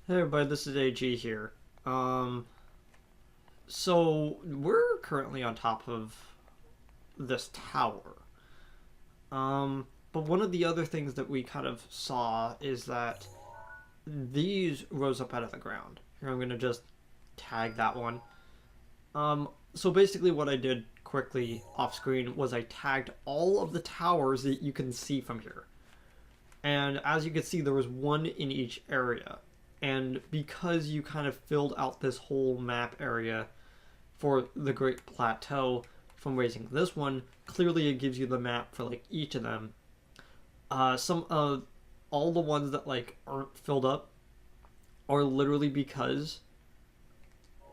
Hey everybody, this is AG here. Um, so we're currently on top of this tower. But one of the other things that we kind of saw is that these rose up out of the ground. Here, I'm gonna just tag that one. So basically what I did quickly off screen was I tagged all of the towers that you can see from here. And as you can see, there was one in each area. And because you kind of filled out this whole map area for the Great Plateau from raising this one, clearly it gives you the map for like each of them. Some all the ones that like aren't filled up are literally because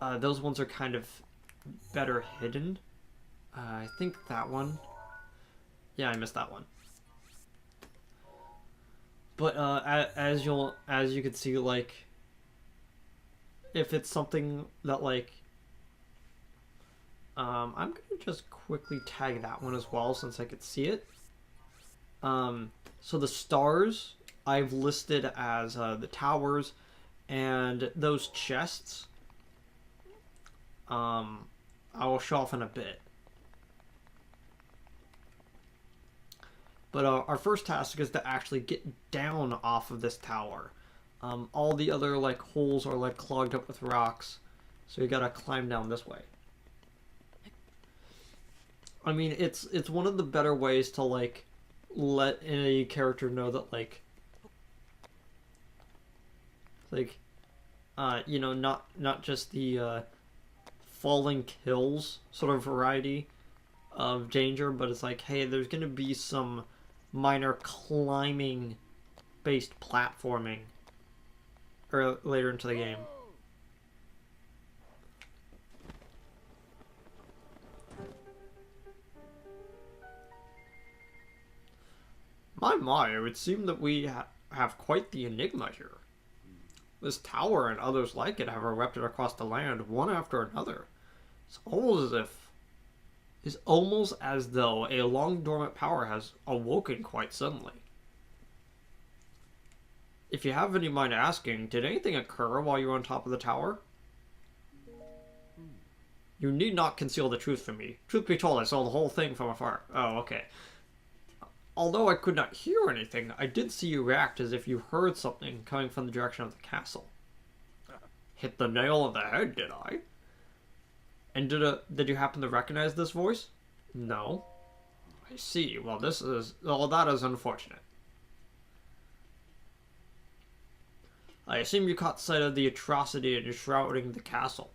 those ones are kind of better hidden. I think that one. Yeah, I missed that one. But as you can see, like if it's something that like I'm gonna just quickly tag that one as well since I could see it. So the stars I've listed as the towers, and those chests I will show off in a bit. But our first task is to actually get down off of this tower. All the other like holes are like clogged up with rocks, so you gotta climb down this way. I mean, it's one of the better ways to like let a character know that you know, not just the falling kills sort of variety of danger, but it's like, hey, there's gonna be some minor climbing based platforming or later into the game. My, it would seem that we have quite the enigma here. This tower and others like it have erupted across the land, one after another. It's almost as though a long dormant power has awoken quite suddenly. If you have any mind asking, did anything occur while you were on top of the tower? You need not conceal the truth from me. Truth be told, I saw the whole thing from afar. Oh, okay. Although I could not hear anything, I did see you react as if you heard something coming from the direction of the castle. Hit the nail on the head, did I? And did you happen to recognize this voice? No. I see. Well, that is unfortunate. I assume you caught sight of the atrocity enshrouding the castle.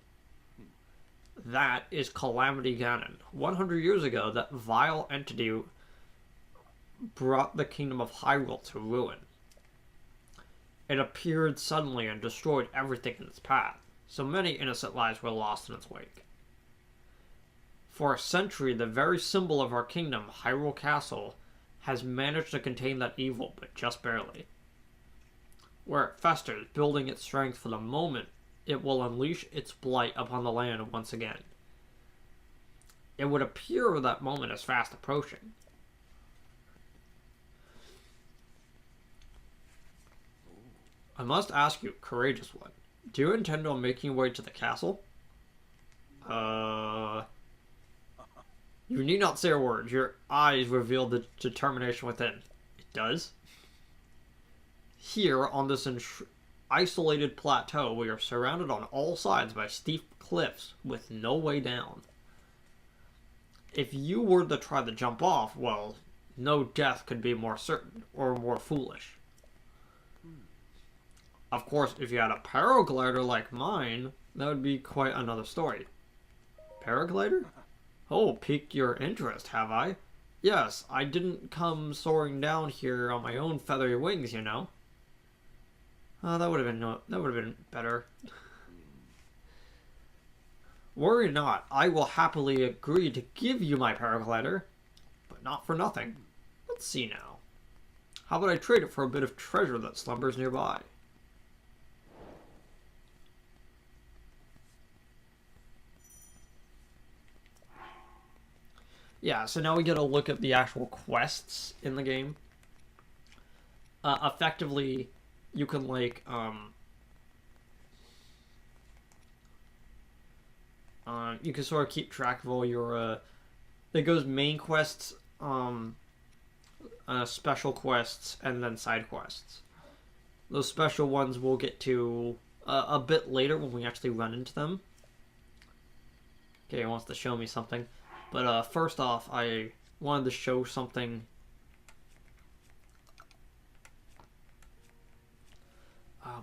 That is Calamity Ganon. 100 years ago, that vile entity brought the kingdom of Hyrule to ruin. It appeared suddenly and destroyed everything in its path, so many innocent lives were lost in its wake. For a century, the very symbol of our kingdom, Hyrule Castle, has managed to contain that evil, but just barely. Where it festers, building its strength for the moment it will unleash its blight upon the land once again. It would appear that moment is fast approaching. I must ask you, courageous one, do you intend on making your way to the castle? You need not say a word. Your eyes reveal the determination within. It does? Here, on this isolated plateau, we are surrounded on all sides by steep cliffs with no way down. If you were to try to jump off, well, no death could be more certain or more foolish. Of course, if you had a paraglider like mine, that would be quite another story. Paraglider? Oh, piqued your interest, have I? Yes, I didn't come soaring down here on my own feathery wings, you know. That would have been better. Worry not, I will happily agree to give you my paraglider, but not for nothing. Let's see now. How about I trade it for a bit of treasure that slumbers nearby? Yeah, so now we get a look at the actual quests in the game. Effectively, you can, like, You can sort of keep track of all your it goes main quests, special quests, and then side quests. Those special ones we'll get to a bit later when we actually run into them. Okay, it wants to show me something. But first off, I wanted to show something.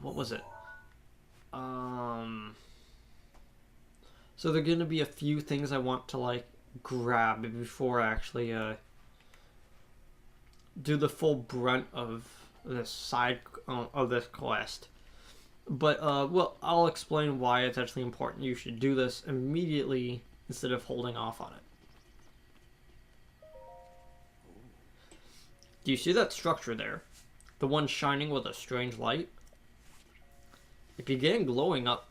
What was it? So there are going to be a few things I want to like grab before I actually do the full brunt of this side of this quest. But well, I'll explain why it's actually important you should do this immediately instead of holding off on it. Do you see that structure there? The one shining with a strange light? It began glowing at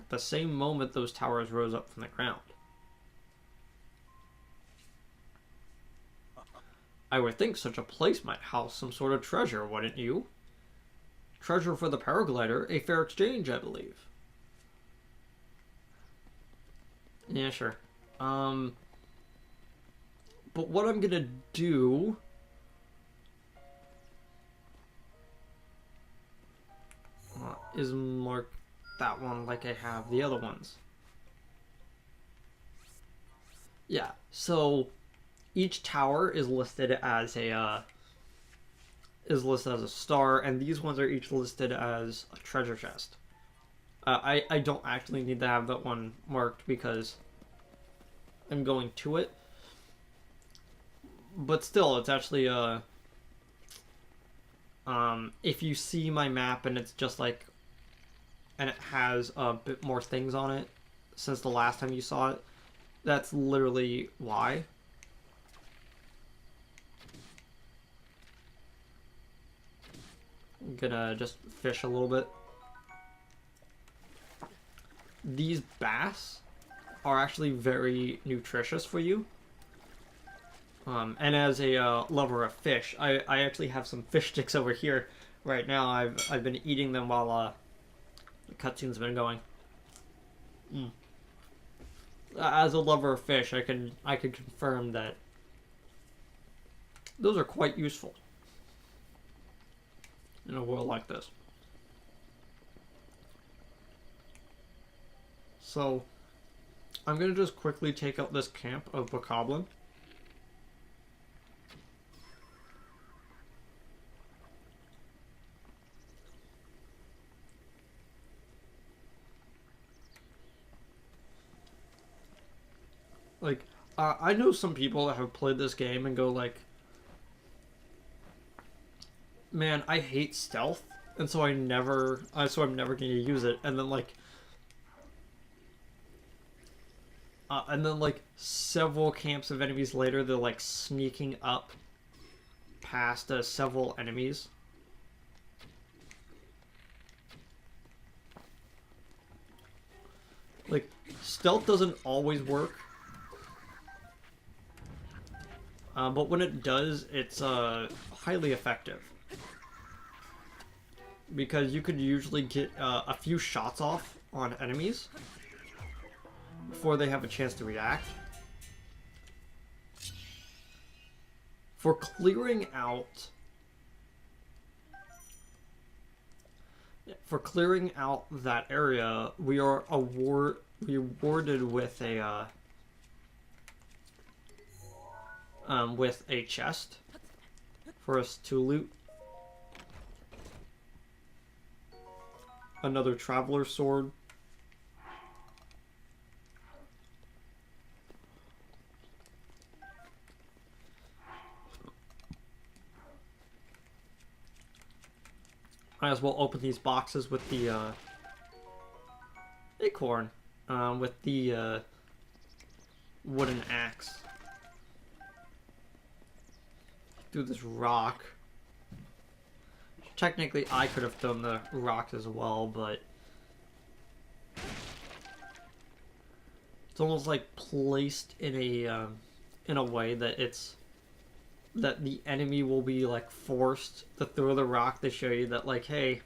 the same moment those towers rose up from the ground. I would think such a place might house some sort of treasure, wouldn't you? Treasure for the paraglider, a fair exchange, I believe. Yeah, sure. But what I'm gonna do is mark that one like I have the other ones. Yeah, so each tower is listed as a star, and these ones are each listed as a treasure chest. I don't actually need to have that one marked because I'm going to it. But still, it's actually if you see my map and it's just like, and it has a bit more things on it since the last time you saw it, that's literally why. I'm gonna just fish a little bit. These bass are actually very nutritious for you. And as a lover of fish, I actually have some fish sticks over here right now. I've been eating them while the cutscene's been going. As a lover of fish, I can confirm that those are quite useful in a world like this. So I'm gonna just quickly take out this camp of Bokoblin. Like, I know some people that have played this game and go like, man, I hate stealth, and so I'm never going to use it. And then like several camps of enemies later, they're like sneaking up past several enemies. Like, stealth doesn't always work. But when it does, it's highly effective. Because you could usually get a few shots off on enemies before they have a chance to react. For clearing out that area, we are awarded with a chest for us to loot. Another traveler sword. Might as well open these boxes with the acorn, with the wooden axe. Do this rock. Technically, I could have thrown the rocks as well, but it's almost like placed in a way that that the enemy will be like forced to throw the rock to show you that like, hey,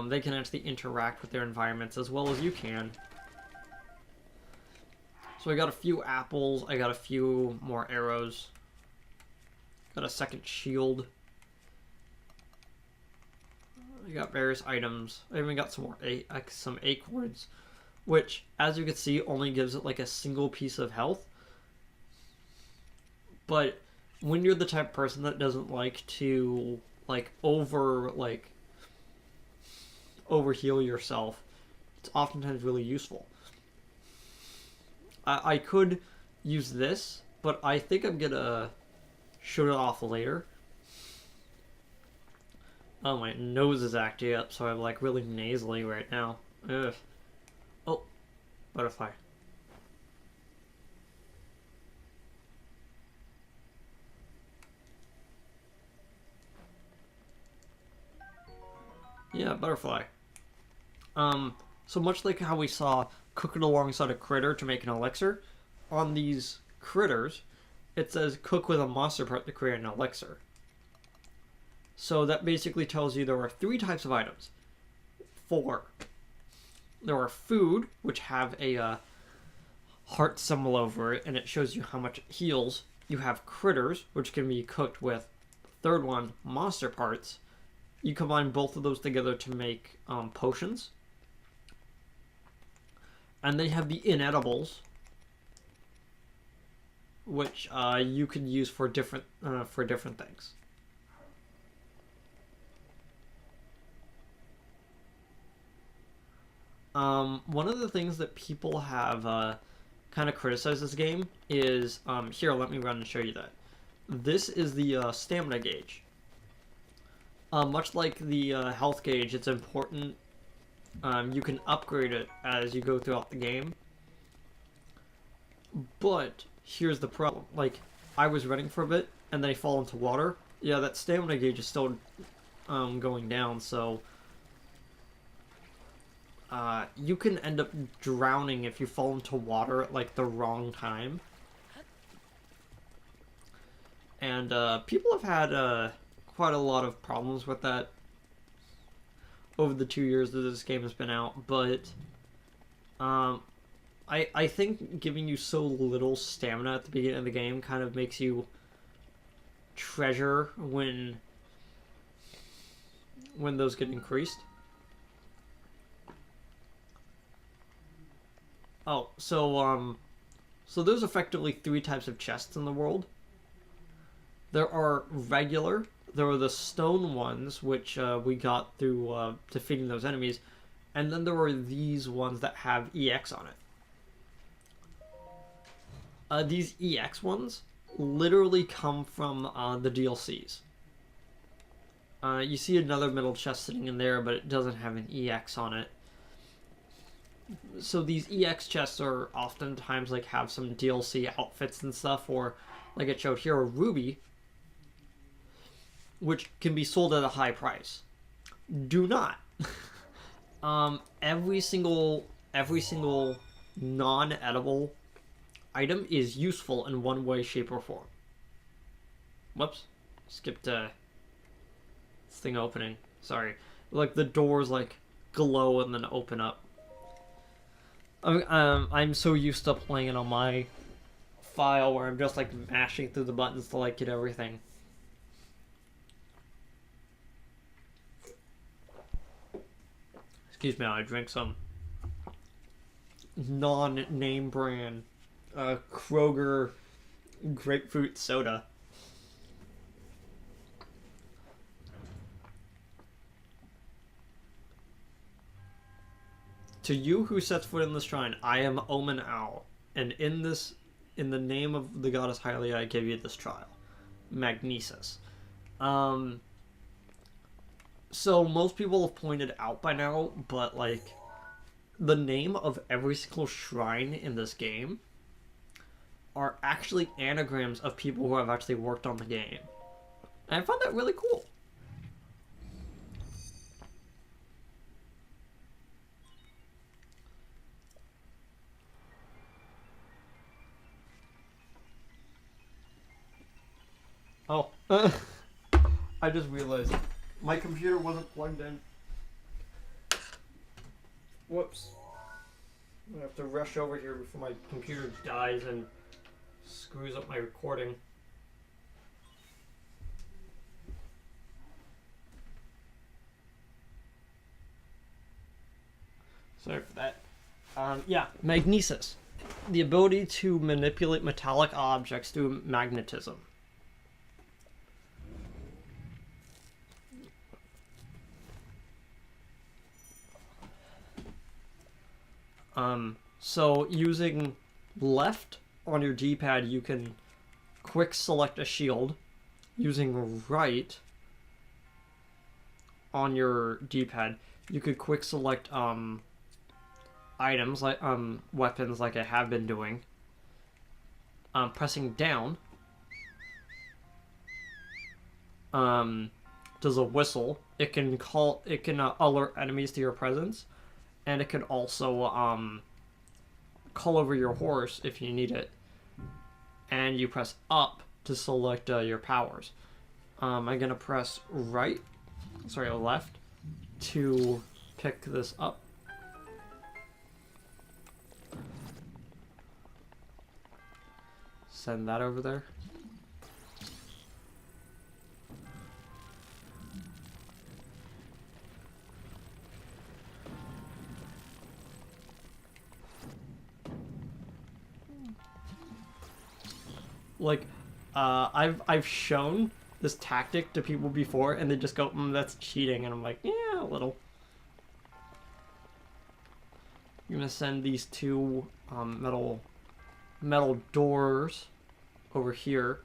they can actually interact with their environments as well as you can. So I got a few apples. I got a few more arrows. Got a second shield. I got various items. I even got some more some acorns, which, as you can see, only gives it like a single piece of health. But when you're the type of person that doesn't like to over heal yourself, it's oftentimes really useful. I could use this, but I think I'm gonna show it off later. Oh, my nose is acting up, so I'm like really nasally right now. Ugh. Oh, butterfly. Yeah, butterfly. So much like how we saw cook it alongside a critter to make an elixir, on these critters, it says cook with a monster part to create an elixir. So that basically tells you there are 3 types of items. 4. There are food, which have a heart symbol over it, and it shows you how much it heals. You have critters, which can be cooked with. 3rd one, monster parts. You combine both of those together to make potions. And they have the inedibles, which you can use for different things. One of the things that people have kind of criticized this game is here. Let me run and show you that. This is the stamina gauge. Much like the health gauge, it's important. You can upgrade it as you go throughout the game. But here's the problem. Like, I was running for a bit, and then I fall into water. Yeah, that stamina gauge is still going down, so you can end up drowning if you fall into water at, like, the wrong time. And people have had quite a lot of problems with that over the 2 years that this game has been out, but I think giving you so little stamina at the beginning of the game kind of makes you treasure when those get increased. Oh, so there's effectively 3 types of chests in the world. There are regular. There are the stone ones, which we got through defeating those enemies. And then there are these ones that have EX on it. These EX ones literally come from the DLCs. You see another middle chest sitting in there, but it doesn't have an EX on it. So these EX chests are oftentimes like have some DLC outfits and stuff, or like it showed here, a ruby, which can be sold at a high price. Do not. Every single non-edible item is useful in one way, shape, or form. Whoops. Skipped this thing opening. Sorry. Like the doors like glow and then open up. I'm so used to playing it on my file where I'm just like mashing through the buttons to like get everything. Excuse me, I drink some non-name brand Kroger grapefruit soda. To you who sets foot in this shrine, I am Omen Owl, and in the name of the goddess Hylia, I give you this trial. Magnesis. So most people have pointed out by now, but like the name of every single shrine in this game are actually anagrams of people who have actually worked on the game. And I found that really cool. Oh, I just realized my computer wasn't plugged in. Whoops. I have to rush over here before my computer dies and screws up my recording. Sorry for that. Yeah, magnesis. The ability to manipulate metallic objects through magnetism. So using left on your D-pad, you can quick select a shield. Using right on your D-pad, you could quick select items like weapons, like I have been doing. Pressing down does a whistle. It can alert enemies to your presence, and it can also call over your horse if you need it. And you press up to select your powers. I'm gonna press left to pick this up. Send that over there. Like, I've shown this tactic to people before, and they just go, "That's cheating," and I'm like, "Yeah, a little." I'm gonna send these two metal doors over here,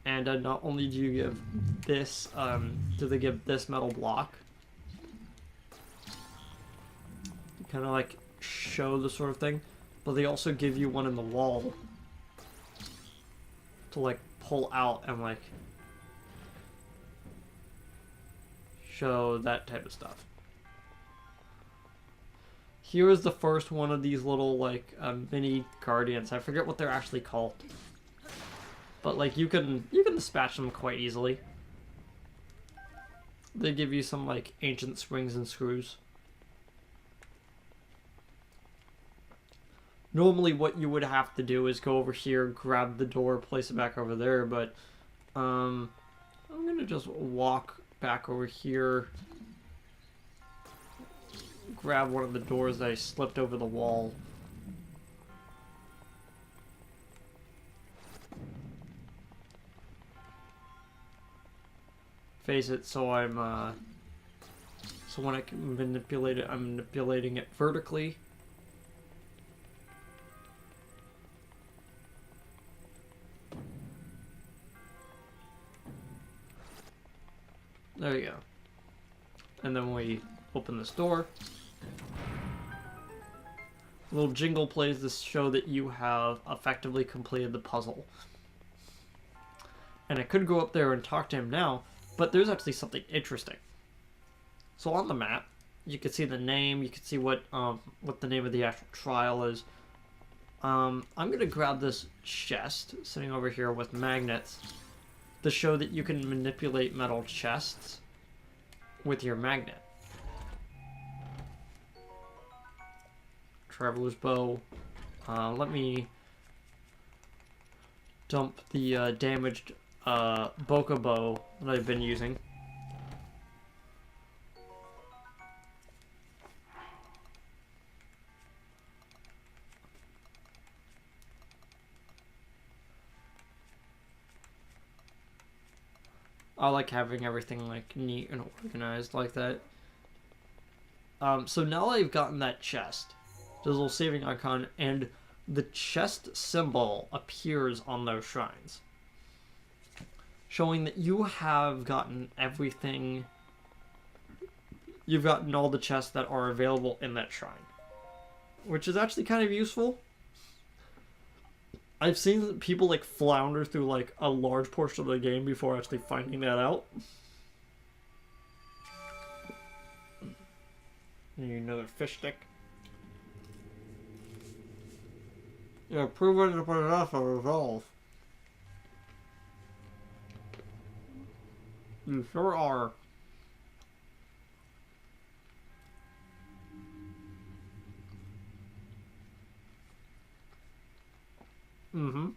and not only do you give this, do they give this metal block, kind of like show the sort of thing, but they also give you one in the wall to like pull out and like show that type of stuff. Here is the first one of these little like mini guardians. I forget what they're actually called, but like you can dispatch them quite easily. They give you some like ancient springs and screws. Normally what you would have to do is go over here, grab the door, place it back over there, but I'm gonna just walk back over here, grab one of the doors that I slipped over the wall. Face it, so so when I can manipulate it, I'm manipulating it vertically. There you go. And then we open this door. A little jingle plays to show that you have effectively completed the puzzle. And I could go up there and talk to him now, but there's actually something interesting. So on the map, you can see the name, you can see what the name of the actual trial is. I'm gonna grab this chest sitting over here with magnets to show that you can manipulate metal chests with your magnet. Traveler's bow. Let me dump the damaged bokeh bow that I've been using. I like having everything like neat and organized like that. So now I've gotten that chest, there's a little saving icon, and the chest symbol appears on those shrines, showing that you have gotten everything. You've gotten all the chests that are available in that shrine, which is actually kind of useful. I've seen people like flounder through like a large portion of the game before actually finding that out. Need another fish stick. Yeah, proven to put it off or resolve. You sure are. Mm-hmm.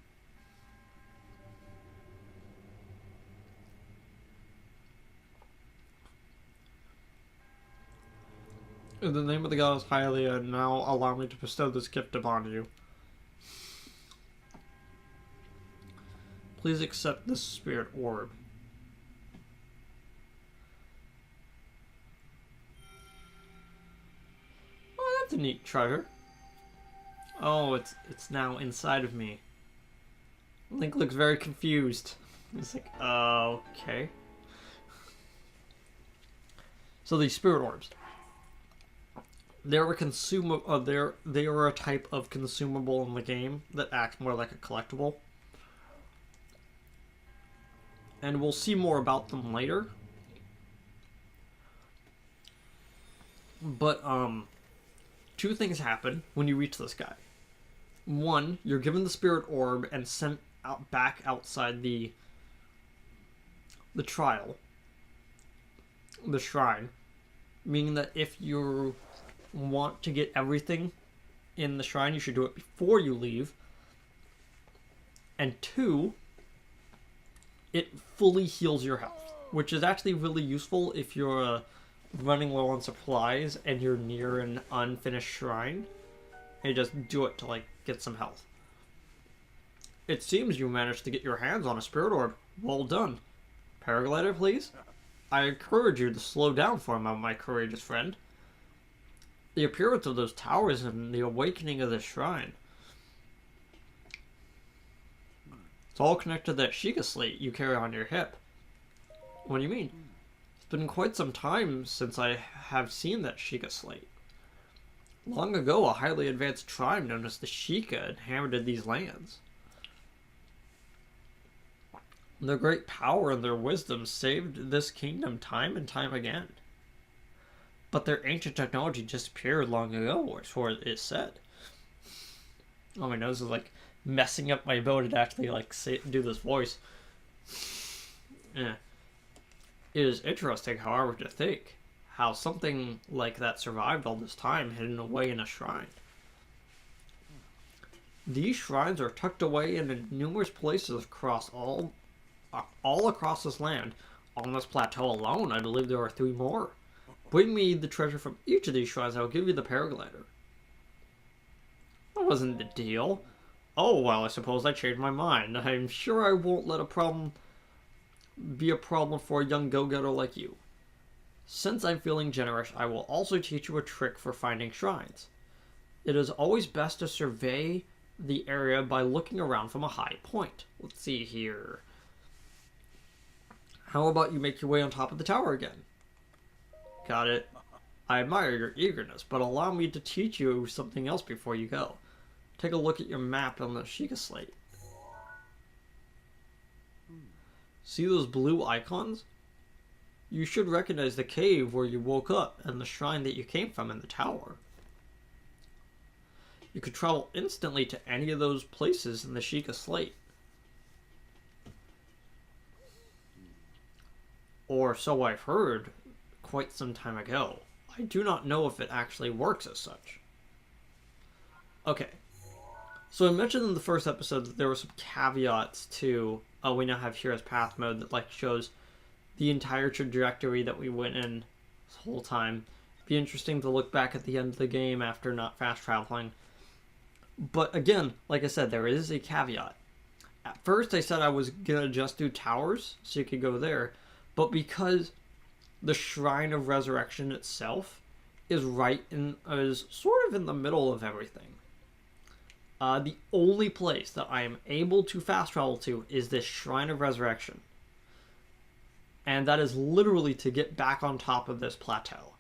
In the name of the goddess Hylia, now allow me to bestow this gift upon you. Please accept this spirit orb. Oh, that's a neat treasure. Oh, it's now inside of me. Link looks very confused. He's like, okay. So these spirit orbs. They're they are a type of consumable in the game that acts more like a collectible. And we'll see more about them later. But two things happen when you reach this guy. One, you're given the spirit orb and sent out back outside the trial, the shrine, meaning that if you want to get everything in the shrine, you should do it before you leave. And two, it fully heals your health, which is actually really useful if you're running low on supplies and you're near an unfinished shrine. And you just do it to like get some health. It seems you managed to get your hands on a spirit orb. Well done. Paraglider, please. I encourage you to slow down for a moment, my courageous friend. The appearance of those towers and the awakening of the shrine. It's all connected to that Sheikah slate you carry on your hip. What do you mean? It's been quite some time since I have seen that Sheikah slate. Long ago, a highly advanced tribe known as the Sheikah inhabited these lands. Their great power and their wisdom saved this kingdom time and time again. But their ancient technology disappeared long ago, or it is said. Oh, my nose is like messing up my ability to actually like do this voice. Yeah. It is interesting, however, to think how something like that survived all this time hidden away in a shrine. These shrines are tucked away in numerous places across all across this land. On this plateau alone, I believe there are 3 more. Bring me the treasure from each of these shrines, I will give you the paraglider. That wasn't the deal. Oh, well, I suppose I changed my mind. I'm sure I won't let a problem be a problem for a young go-getter like you. Since I'm feeling generous, I will also teach you a trick for finding shrines. It is always best to survey the area by looking around from a high point. Let's see here. How about you make your way on top of the tower again? Got it. I admire your eagerness, but allow me to teach you something else before you go. Take a look at your map on the Sheikah slate. See those blue icons? You should recognize the cave where you woke up and the shrine that you came from in the tower. You could travel instantly to any of those places in the Sheikah slate. Or so I've heard quite some time ago. I do not know if it actually works as such. Okay. So I mentioned in the first episode that there were some caveats to we now have Hero's Path mode that like shows the entire trajectory that we went in this whole time. It'd be interesting to look back at the end of the game after not fast traveling. But again, like I said, there is a caveat. At first I said I was gonna just do towers so you could go there, but because the Shrine of Resurrection itself is sort of in the middle of everything. The only place that I am able to fast travel to is this Shrine of Resurrection. And that is literally to get back on top of this plateau,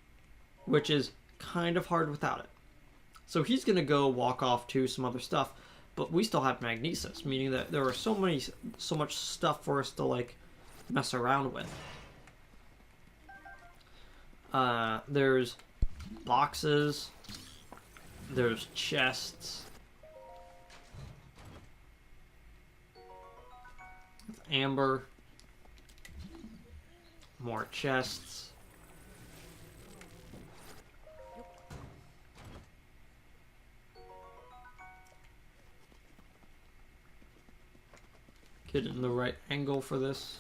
which is kind of hard without it. So he's going to go walk off to some other stuff, but we still have Magnesis, meaning that there are so much stuff for us to like mess around with. There's boxes, there's chests, amber, more chests. get in the right angle for this.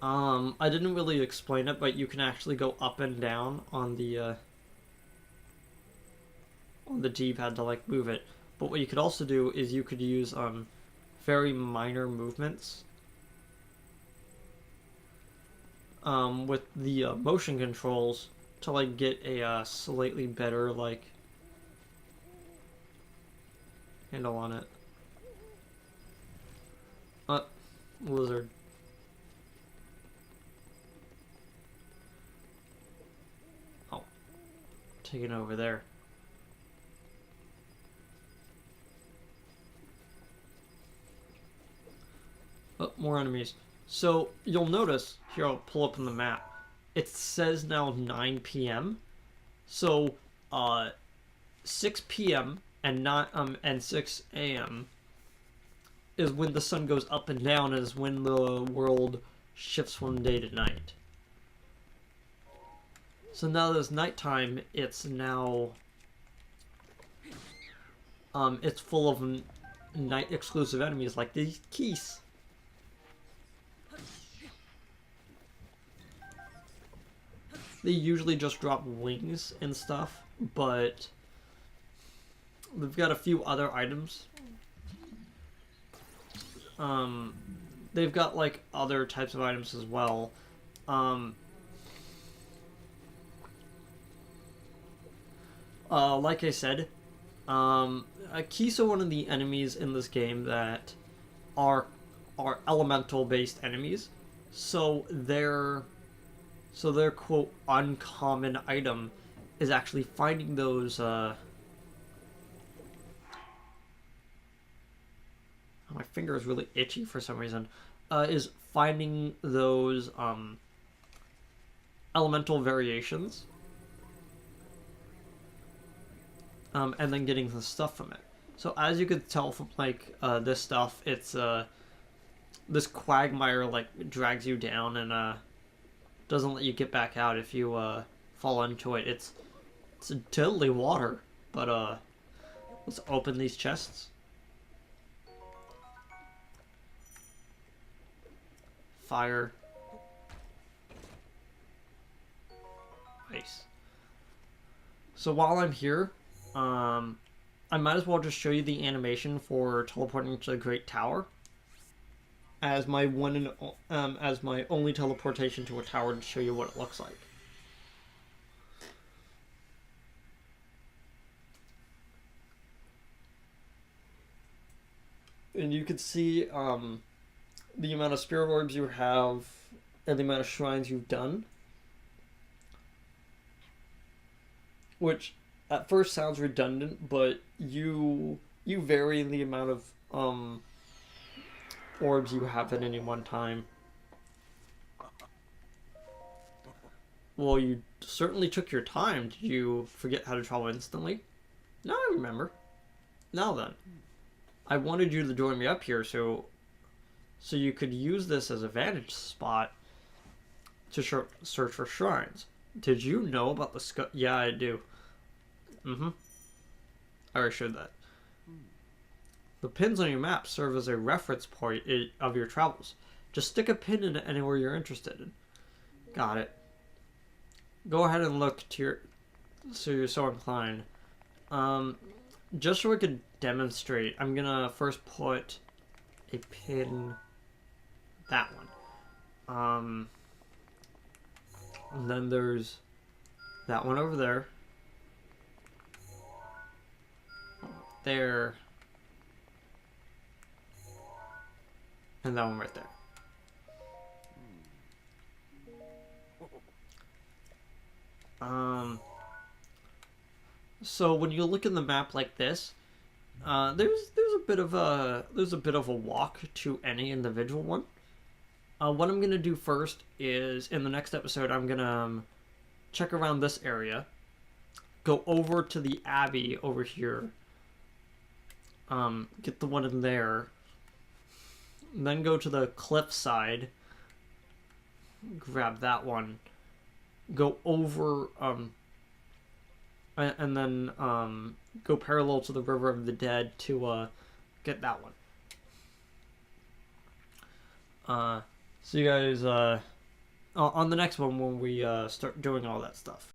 I didn't really explain it, but you can actually go up and down on the D-pad to like move it. But what you could also do is you could use very minor movements with the motion controls to like get a slightly better like handle on it. Lizard. Oh, taking over there. Oh, more enemies. So you'll notice here. I'll pull up on the map. It says now 9 p.m. So 6 p.m. and 6 a.m. is when the sun goes up and down, is when the world shifts from day to night. So now that it's nighttime, it's now it's full of night exclusive enemies like these keys. They usually just drop wings and stuff, but they've got a few other items. They've got like other types of items as well. Like I said, keys are one of the enemies in this game that are elemental based enemies. So their quote uncommon item is actually finding those my finger is really itchy for some reason. Is finding those elemental variations and then getting the stuff from it. So as you could tell from like this stuff, it's this quagmire like drags you down and doesn't let you get back out if you fall into it. It's totally water, but let's open these chests. Fire. Nice. So while I'm here, I might as well just show you the animation for teleporting to the Great Tower as my only teleportation to a tower to show you what it looks like. And you can see the amount of spirit orbs you have and the amount of shrines you've done, which at first sounds redundant, but you vary in the amount of orbs you have at any one time. Well, you certainly took your time. Did you forget how to travel instantly? No, I remember. Now then, I wanted you to join me up here so you could use this as a vantage spot to search for shrines. Did you know about the Yeah, I do. I already showed that. The pins on your map serve as a reference point of your travels. Just stick a pin in it anywhere you're interested in. Got it. Go ahead and look so you're so inclined. Just so I could demonstrate, I'm gonna first put a pin that one. And then there's that one over there. There. And that one right there. So when you look in the map like this, there's a bit of a walk to any individual one. What I'm gonna do first is in the next episode I'm gonna check around this area, go over to the Abbey over here, get the one in there, then go to the cliff side, grab that one, go over and then go parallel to the River of the Dead to get that one. See you guys on the next one when we start doing all that stuff.